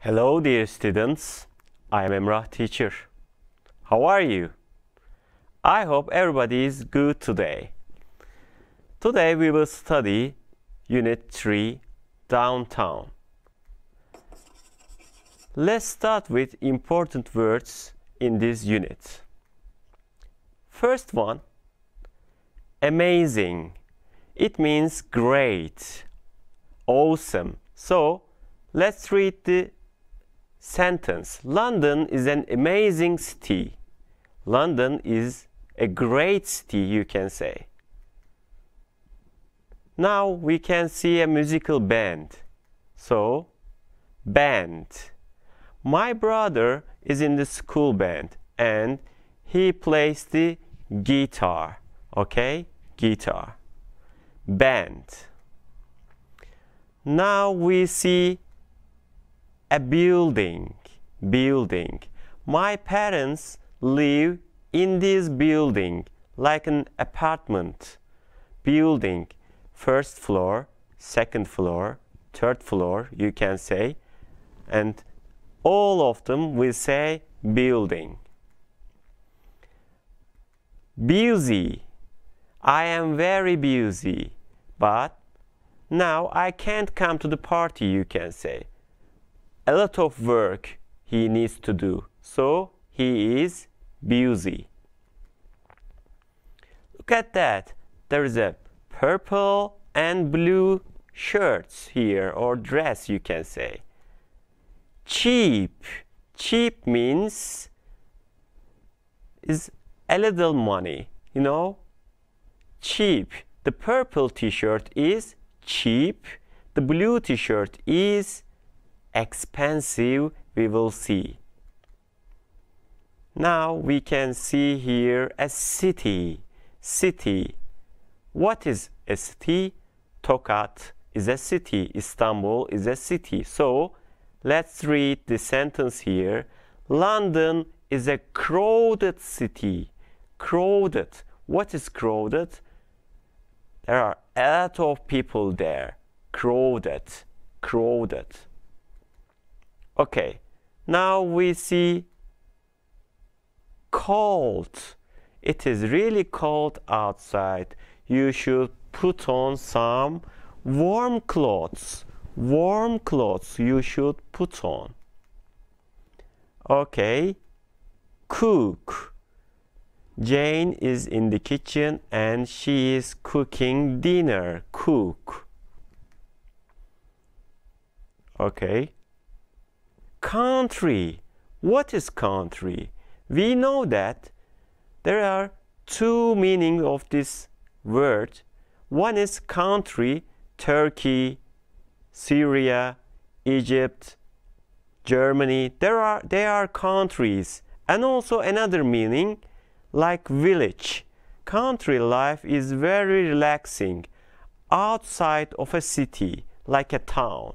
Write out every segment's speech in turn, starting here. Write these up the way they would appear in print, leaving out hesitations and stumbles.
Hello dear students, I am Emrah teacher. How are you? I hope everybody is good today. Today we will study Unit 3, Downtown. Let's start with important words in this unit. First one, amazing. It means great, awesome. So let's read the sentence. London is an amazing city. London is a great city, you can say. Now we can see a musical band. So, band. My brother is in the school band and he plays the guitar. Okay? Guitar. Band. Now we see a building. Building. My parents live in this building like an apartment. Building. First floor, second floor, third floor, you can say. And all of them will say building. Busy. I am very busy. But now I can't come to the party, you can say. A lot of work he needs to do. So he is busy. Look at that. There is a purple and blue shirts here, or dress you can say. Cheap. Cheap means is a little money, you know. Cheap. The purple t-shirt is cheap. The blue t-shirt is expensive, we will see. Now we can see here a city. City. What is a city? Tokat is a city. Istanbul is a city. So let's read the sentence here. London is a crowded city. Crowded. What is crowded? There are a lot of people there. Crowded. Crowded. Okay. Now we see cold. It is really cold outside. You should put on some warm clothes. Warm clothes you should put on. Okay. Cook. Jane is in the kitchen and she is cooking dinner. Cook. Okay. Country. What is country? We know that there are two meanings of this word. One is country, Turkey, Syria, Egypt, Germany. They are countries. And also another meaning like village. Country life is very relaxing outside of a city, like a town.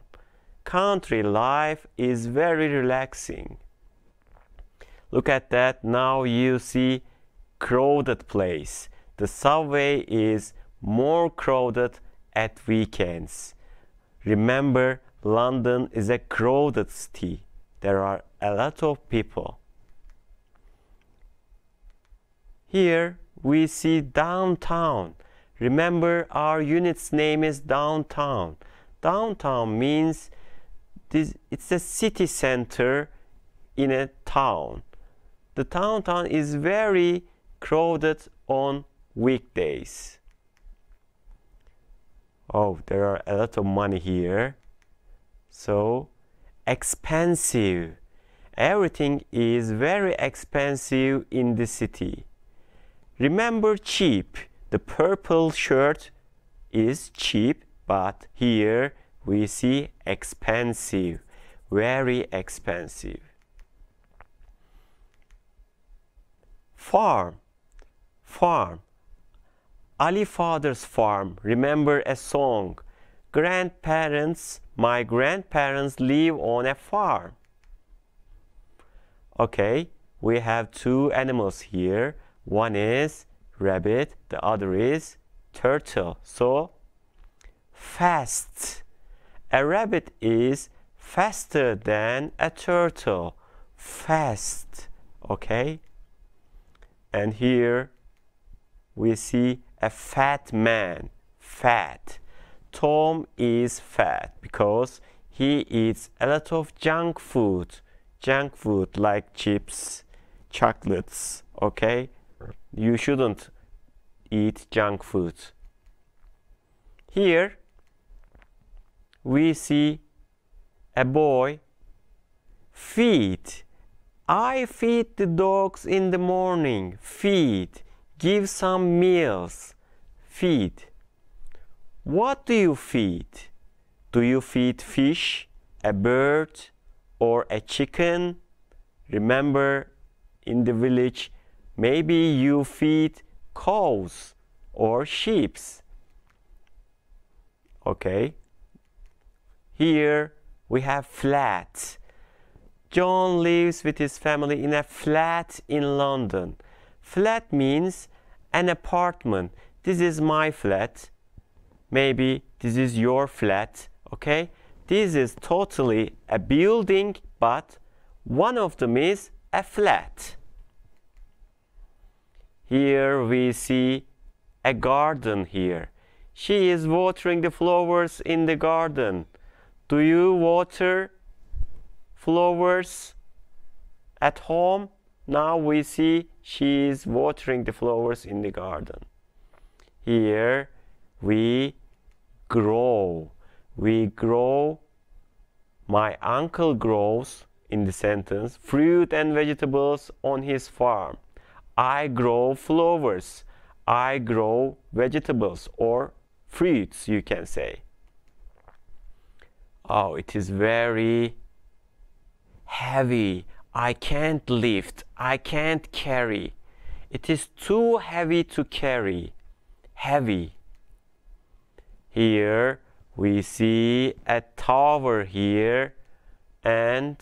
Country life is very relaxing. Look at that. Now you see crowded place. The subway is more crowded at weekends. Remember, London is a crowded city. There are a lot of people. Here we see downtown. Remember, our unit's name is downtown. Downtown means it's a city center in a town. The downtown is very crowded on weekdays. Oh, there are a lot of money here. So, expensive. Everything is very expensive in the city. Remember cheap. The purple shirt is cheap, but here we see expensive. Very expensive. Farm. Farm. Ali Father's farm. Remember a song. Grandparents, my grandparents live on a farm. Okay, we have two animals here. One is rabbit, the other is turtle. So, fast. A rabbit is faster than a turtle. Fast. Okay? And here we see a fat man. Fat. Tom is fat because he eats a lot of junk food. Junk food like chips, chocolates. Okay? You shouldn't eat junk food. Here we see a boy. Feed. I feed the dogs in the morning. Feed. Give some meals. Feed. What do you feed? Do you feed fish, a bird, or a chicken? Remember, in the village, maybe you feed cows or sheep. Okay. Here we have flat. John lives with his family in a flat in London. Flat means an apartment. This is my flat. Maybe this is your flat. Okay? This is totally a building, but one of them is a flat. Here we see a garden here. She is watering the flowers in the garden. Do you water flowers at home? Now we see she is watering the flowers in the garden. Here we grow. We grow. My uncle grows, in the sentence, fruit and vegetables on his farm. I grow flowers. I grow vegetables or fruits, you can say. Oh, it is very heavy. I can't lift. I can't carry. It is too heavy to carry. Heavy. Here we see a tower here, and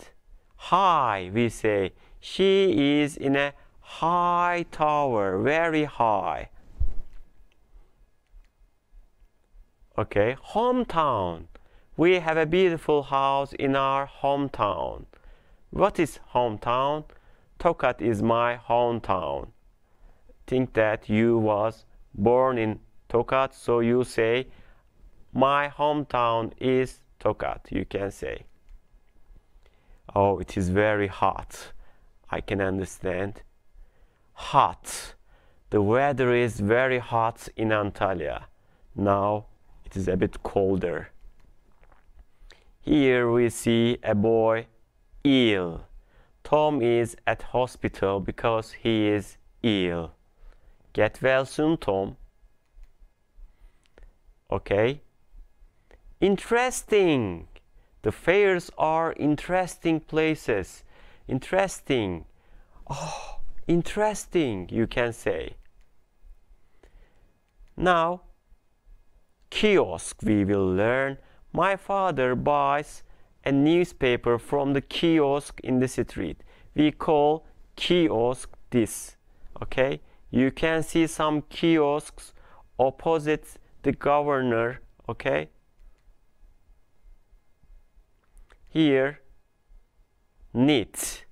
high, we say. She is in a high tower, very high. Okay, hometown. We have a beautiful house in our hometown. What is hometown? Tokat is my hometown. Think that you was born in Tokat, so you say, my hometown is Tokat, you can say. Oh, it is very hot. I can understand. Hot. The weather is very hot in Antalya. Now it is a bit colder. Here we see a boy ill. Tom is at hospital because he is ill. Get well soon, Tom. Okay. Interesting. The fairs are interesting places. Interesting. Oh, interesting, you can say. Now, kiosk we will learn. My father buys a newspaper from the kiosk in the street. We call kiosk this. Okay? You can see some kiosks opposite the governor. Okay? Here, knit.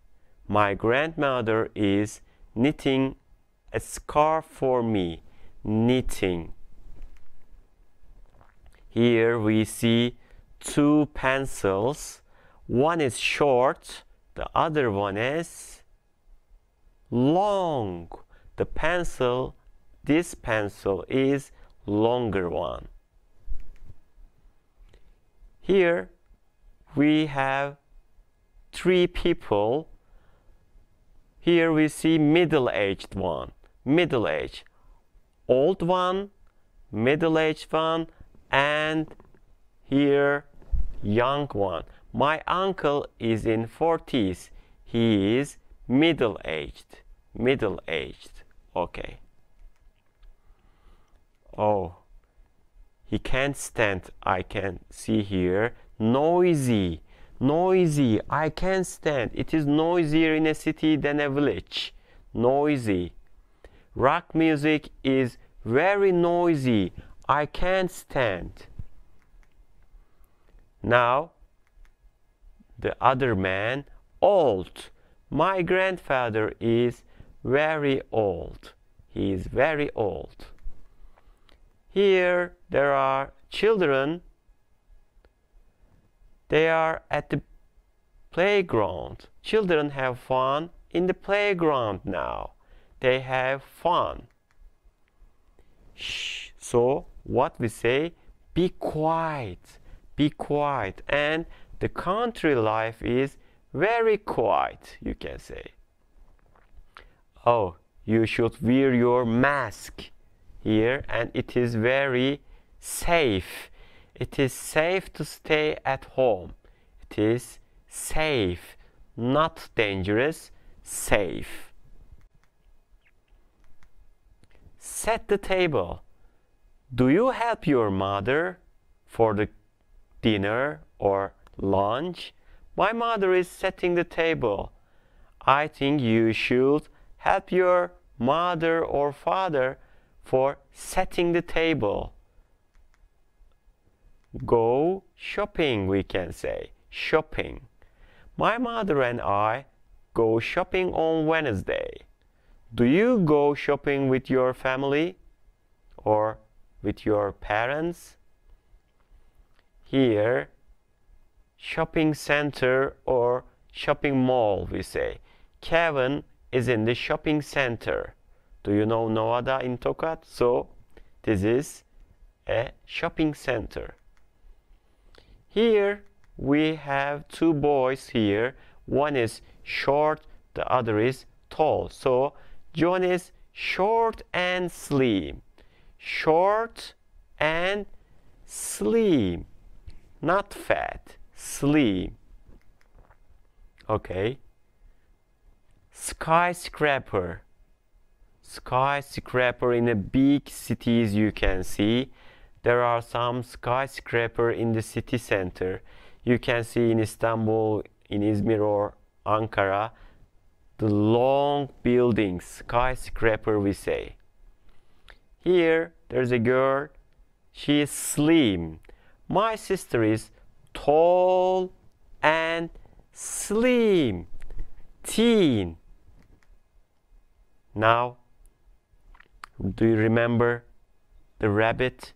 My grandmother is knitting a scarf for me. Knitting. Here we see two pencils. One is short, the other one is long. The pencil, this pencil is longer one. Here we have three people. Here we see middle-aged one. Middle-aged. Old one, middle-aged one, and here young one. My uncle is in 40s. He is middle-aged. Middle-aged. Okay. Oh, he can't stand. I can see here. Noisy. Noisy. I can't stand. It is noisier in a city than a village. Noisy. Rock music is very noisy. I can't stand. Now, The other man, old. My grandfather is very old. He is very old. Here there are children. They are at the playground. Children have fun in the playground now. They have fun. Shh. So what we say? Be quiet. Be quiet. And the country life is very quiet, you can say. Oh, you should wear your mask here, and it is very safe. It is safe to stay at home. It is safe, not dangerous, safe. Set the table. Do you help your mother for the dinner or lunch? My mother is setting the table. I think you should help your mother or father for setting the table. Go shopping, we can say. Shopping. My mother and I go shopping on Wednesday. Do you go shopping with your family or with your parents? Here, shopping center or shopping mall, we say. Kevin is in the shopping center. Do you know Novada in Tokat? So, this is a shopping center. Here, we have two boys here. One is short, the other is tall. So, John is short and slim. Short and slim. Not fat, slim. Okay. Skyscraper. Skyscraper in the big cities you can see. There are some skyscraper in the city center. You can see in Istanbul, in Izmir or Ankara, the long buildings, skyscraper we say. Here, there's a girl. She is slim. My sister is tall and slim. Teen. Now, do you remember the rabbit?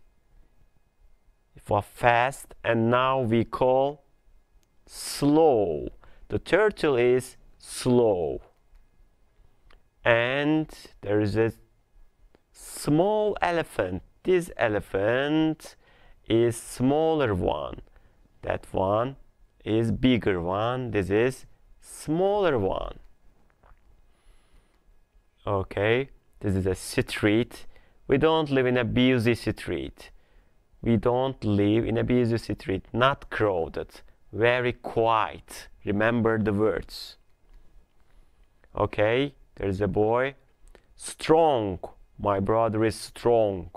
It was fast, and now we call slow. The turtle is slow. And there is a small elephant. This elephant is smaller one. That one is bigger one. This is smaller one. Okay, this is a street. We don't live in a busy street. We don't live in a busy street. Not crowded. Very quiet. Remember the words. Okay, there's a boy. Strong. My brother is strong.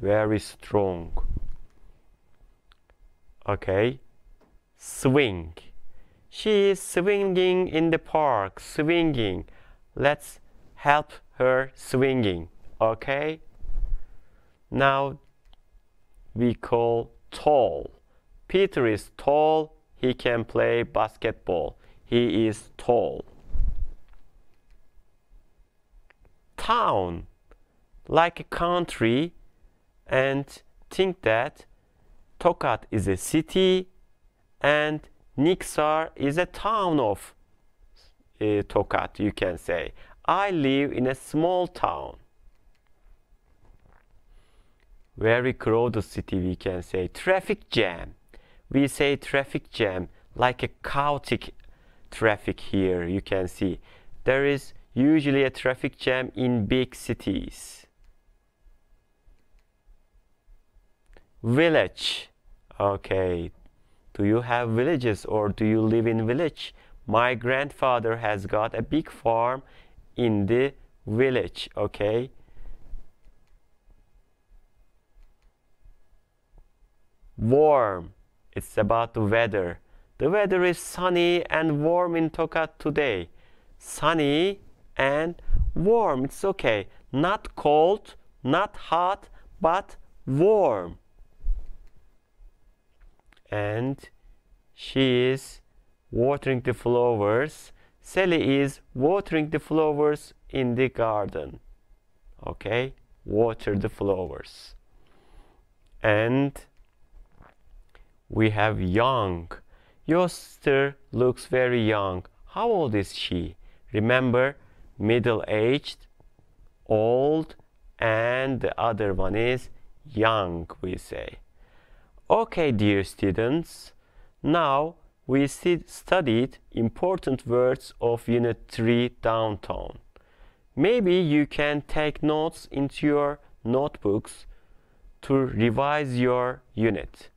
Very strong. Okay. Swing. She is swinging in the park. Swinging. Let's help her swinging. Okay. Now we call tall. Peter is tall. He can play basketball. He is tall. Town. Like a country, and think that Tokat is a city and Niksar is a town of Tokat, you can say. I live in a small town. Very crowded city, we can say. Traffic jam. We say traffic jam like a chaotic traffic here, you can see. There is usually a traffic jam in big cities. Village. Okay. Do you have villages or do you live in village? My grandfather has got a big farm in the village. Okay. Warm. It's about the weather. The weather is sunny and warm in Tokat today. Sunny and warm. It's okay. Not cold, not hot, but warm. And she is watering the flowers. Sally is watering the flowers in the garden. Okay, water the flowers. And we have young. Your sister looks very young. How old is she? Remember, middle-aged, old, and the other one is young, we say. Okay, dear students, now we studied important words of Unit 3 downtown. Maybe you can take notes into your notebooks to revise your unit.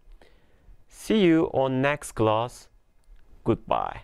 See you on next class. Goodbye.